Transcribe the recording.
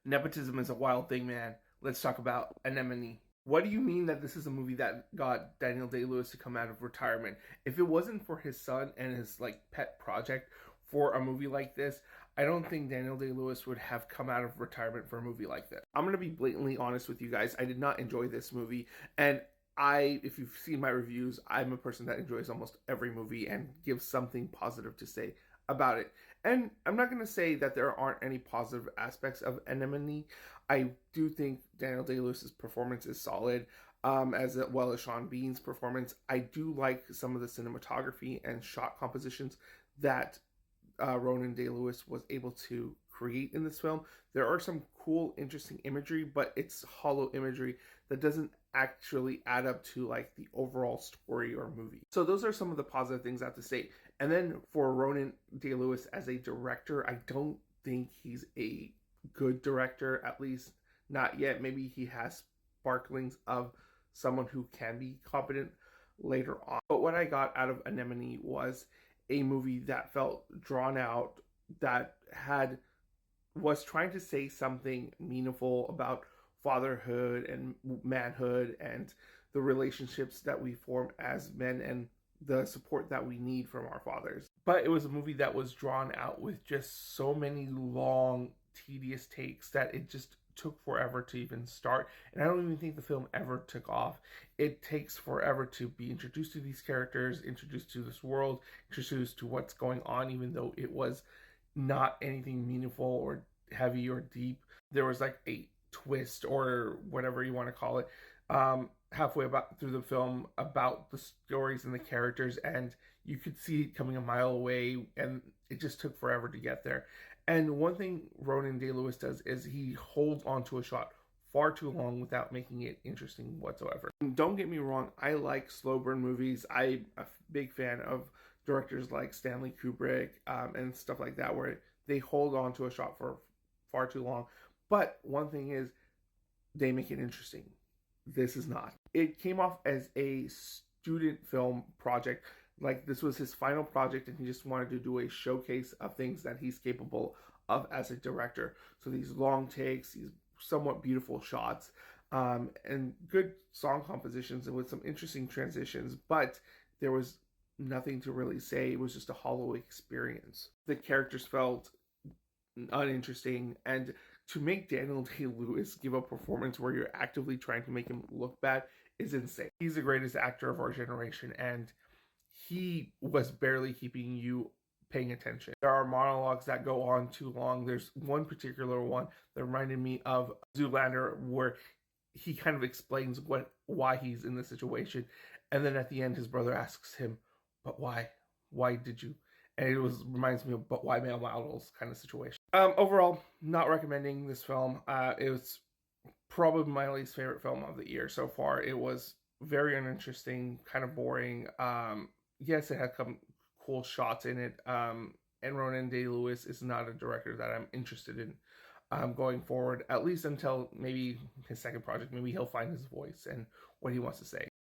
Nepotism is a wild thing, man. Let's talk about Anemone. What do you mean that this is a movie that got Daniel Day-Lewis to come out of retirement? If it wasn't for his son and his pet project for a movie like this, I don't think Daniel Day-Lewis would have come out of retirement for a movie like this. I'm gonna be blatantly honest with you guys. I did not enjoy this movie, and if you've seen my reviews, I'm a person that enjoys almost every movie and gives something positive to say about it. And I'm not going to say that there aren't any positive aspects of Anemone. I do think Daniel Day-Lewis's performance is solid, as well as Sean Bean's performance. I do like some of the cinematography and shot compositions that Ronan Day-Lewis was able to create in this film. There are some cool, interesting imagery, but it's hollow imagery that doesn't actually add up to the overall story or movie. So those are some of the positive things I have to say. And then for Ronan Day-Lewis as a director, I don't think he's a good director, at least not yet. Maybe he has sparklings of someone who can be competent later on. But what I got out of Anemone was a movie that felt drawn out, that was trying to say something meaningful about fatherhood and manhood and the relationships that we form as men and the support that we need from our fathers. But it was a movie that was drawn out with just so many long, tedious takes that it just took forever to even start. And I don't even think the film ever took off. It takes forever to be introduced to these characters, introduced to this world, introduced to what's going on, even though it was not anything meaningful or heavy or deep. There was a twist or whatever you want to call it, halfway through the film about the stories and the characters, and you could see it coming a mile away, and it just took forever to get there. And one thing Ronan Day-Lewis does is he holds onto a shot far too long without making it interesting whatsoever. And don't get me wrong, I like slow burn movies. I'm a big fan of directors like Stanley Kubrick and stuff like that, where they hold on to a shot for far too long. But one thing is, they make it interesting. This is not. It came off as a student film project. This was his final project, and he just wanted to do a showcase of things that he's capable of as a director. So these long takes, these somewhat beautiful shots, and good song compositions, and with some interesting transitions, but there was nothing to really say. It was just a hollow experience. The characters felt uninteresting, and to make Daniel Day-Lewis give a performance where you're actively trying to make him look bad is insane. He's the greatest actor of our generation, and he was barely keeping you paying attention. There are monologues that go on too long. There's one particular one that reminded me of Zoolander, where he kind of explains why he's in this situation, and then at the end his brother asks him, "But why? Why did you?" And it reminds me of "But why male models" kind of situation. Overall, not recommending this film. It was probably my least favorite film of the year so far. It was very uninteresting, kind of boring. Yes, it had some cool shots in it. And Ronan Day-Lewis is not a director that I'm interested in going forward, at least until maybe his second project. Maybe he'll find his voice and what he wants to say.